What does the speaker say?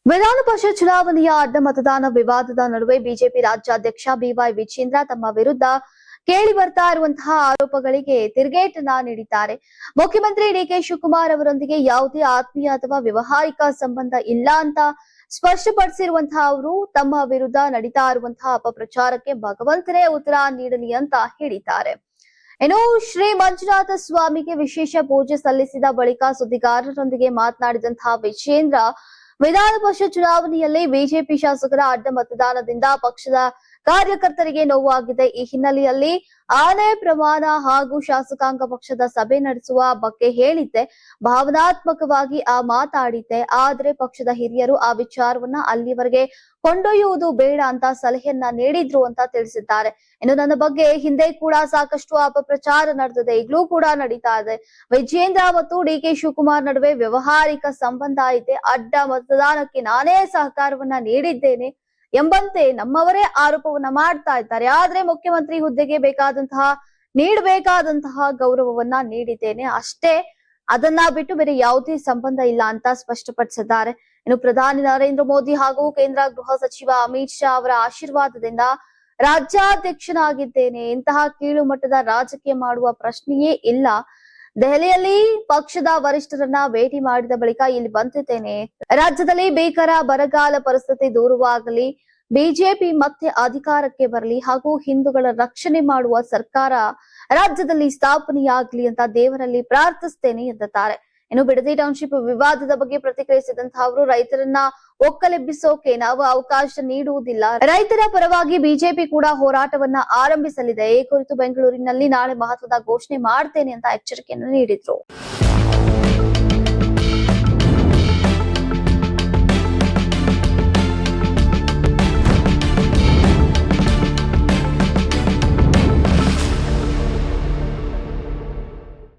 ವಿಧಾನ ಪರಿಷತ್ ಚುನಾವಣೆಯ ಅಡ್ಡ ಮತದಾನ ವಿವಾದದ ನಡುವೆ ಬಿಜೆಪಿ ರಾಜ್ಯಾಧ್ಯಕ್ಷ ಬಿವೈ ವಿಜೇಂದ್ರ ತಮ್ಮ ವಿರುದ್ಧ ಕೇಳಿ ಬರ್ತಾ ಇರುವಂತಹ ಆರೋಪಗಳಿಗೆ ತಿರುಗೇಟನ್ನ ನೀಡಿದ್ದಾರೆ. ಮುಖ್ಯಮಂತ್ರಿ ಡಿಕೆ ಶಿವಕುಮಾರ್ ಅವರೊಂದಿಗೆ ಯಾವುದೇ ಆತ್ಮೀಯ ಅಥವಾ ವ್ಯವಹಾರಿಕ ಸಂಬಂಧ ಇಲ್ಲ ಅಂತ ಸ್ಪಷ್ಟಪಡಿಸಿರುವಂತಹ ಅವರು ತಮ್ಮ ವಿರುದ್ಧ ನಡೀತಾ ಇರುವಂತಹ ಅಪಪ್ರಚಾರಕ್ಕೆ ಭಗವಂತನೇ ಉತ್ತರ ನೀಡಲಿ ಅಂತ ಹೇಳಿದ್ದಾರೆ. ಇನ್ನು ಶ್ರೀ ಮಂಜುನಾಥ ಸ್ವಾಮಿಗೆ ವಿಶೇಷ ಪೂಜೆ ಸಲ್ಲಿಸಿದ ಬಳಿಕ ಸುದ್ದಿಗಾರರೊಂದಿಗೆ ಮಾತನಾಡಿದಂತಹ ವಿಜೇಂದ್ರ, ವಿಧಾನ ಪರಿಷತ್ ಚುನಾವಣೆಯಲ್ಲಿ ಬಿಜೆಪಿ ಶಾಸಕರ ಅಡ್ಡ ಮತದಾನದಿಂದ ಪಕ್ಷದ ಕಾರ್ಯಕರ್ತರಿಗೆ ನೋವಾಗಿದೆ. ಈ ಹಿನ್ನೆಲೆಯಲ್ಲಿ ಆನೆ ಪ್ರಮಾಣ ಹಾಗೂ ಶಾಸಕಾಂಗ ಪಕ್ಷದ ಸಭೆ ನಡೆಸುವ ಬಗ್ಗೆ ಹೇಳಿದ್ದೆ. ಭಾವನಾತ್ಮಕವಾಗಿ ಮಾತಾಡಿದ್ದೆ. ಆದರೆ ಪಕ್ಷದ ಹಿರಿಯರು ಆ ವಿಚಾರವನ್ನ ಅಲ್ಲಿವರೆಗೆ ಕೊಂಡೊಯ್ಯುವುದು ಬೇಡ ಅಂತ ಸಲಹೆಯನ್ನ ನೀಡಿದ್ರು ಅಂತ ತಿಳಿಸಿದ್ದಾರೆ. ಇನ್ನು ನನ್ನ ಬಗ್ಗೆ ಹಿಂದೆ ಕೂಡ ಸಾಕಷ್ಟು ಅಪಪ್ರಚಾರ ನಡೆದಿದೆ, ಈಗಲೂ ಕೂಡ ನಡೀತಾ ಇದೆ. ವಿಜೇಂದ್ರ ಮತ್ತು ಡಿಕೆ ಶಿವಕುಮಾರ್ ನಡುವೆ ವ್ಯವಹಾರಿಕ ಸಂಬಂಧ ಇದೆ. ಅಡ್ಡ ಮತದಾನಕ್ಕೆ ನಾನೇ ಸಹಕಾರವನ್ನ ನೀಡಿದ್ದೇನೆ ಎಂಬಂತೆ ನಮ್ಮವರೇ ಆರೋಪವನ್ನ ಮಾಡ್ತಾ ಇದ್ದಾರೆ. ಆದ್ರೆ ಮುಖ್ಯಮಂತ್ರಿ ಹುದ್ದೆಗೆ ನೀಡಬೇಕಾದಂತಹ ಗೌರವವನ್ನ ನೀಡಿದ್ದೇನೆ ಅಷ್ಟೇ, ಅದನ್ನ ಬಿಟ್ಟು ಬೇರೆ ಯಾವುದೇ ಸಂಬಂಧ ಇಲ್ಲ ಅಂತ ಸ್ಪಷ್ಟಪಡಿಸಿದ್ದಾರೆ. ಇನ್ನು ಪ್ರಧಾನಿ ನರೇಂದ್ರ ಮೋದಿ ಹಾಗೂ ಕೇಂದ್ರ ಗೃಹ ಸಚಿವ ಅಮಿತ್ ಶಾ ಅವರ ಆಶೀರ್ವಾದದಿಂದ ರಾಜ್ಯಾಧ್ಯಕ್ಷನಾಗಿದ್ದೇನೆ. ಇಂತಹ ಕೀಳು ಮಟ್ಟದ ರಾಜಕೀಯ ಮಾಡುವ ಪ್ರಶ್ನೆಯೇ ಇಲ್ಲ. ದೆಹಲಿಯಲ್ಲಿ ಪಕ್ಷದ ವರಿಷ್ಠರನ್ನ ಭೇಟಿ ಮಾಡಿದ ಬಳಿಕ ಇಲ್ಲಿ ಬಂದಿದ್ದೇನೆ. ರಾಜ್ಯದಲ್ಲಿ ಭೀಕರ ಬರಗಾಲ ಪರಿಸ್ಥಿತಿ ದೂರವಾಗಲಿ, ಬಿಜೆಪಿ ಮತ್ತೆ ಅಧಿಕಾರಕ್ಕೆ ಬರಲಿ ಹಾಗೂ ಹಿಂದೂಗಳ ರಕ್ಷಣೆ ಮಾಡುವ ಸರ್ಕಾರ ರಾಜ್ಯದಲ್ಲಿ ಸ್ಥಾಪನೆಯಾಗಲಿ ಅಂತ ದೇವರಲ್ಲಿ ಪ್ರಾರ್ಥಿಸ್ತೇನೆ ಎಂದಿದ್ದಾರೆ. ಇನ್ನು ಬಿಡದಿ ಟೌನ್ಶಿಪ್ ವಿವಾದದ ಬಗ್ಗೆ ಪ್ರತಿಕ್ರಿಯಿಸಿದಂತಹ ಅವರು, ರೈತರನ್ನ ಒಕ್ಕಲೆಬ್ಬಿಸೋಕೆ ನಾವು ಅವಕಾಶ ನೀಡುವುದಿಲ್ಲ. ರೈತರ ಪರವಾಗಿ ಬಿಜೆಪಿ ಕೂಡ ಹೋರಾಟವನ್ನ ಆರಂಭಿಸಲಿದೆ. ಈ ಕುರಿತು ಬೆಂಗಳೂರಿನಲ್ಲಿ ನಾಳೆ ಮಹತ್ವದ ಘೋಷಣೆ ಮಾಡ್ತೇನೆ ಅಂತ ಎಚ್ಚರಿಕೆಯನ್ನು ನೀಡಿದ್ರು.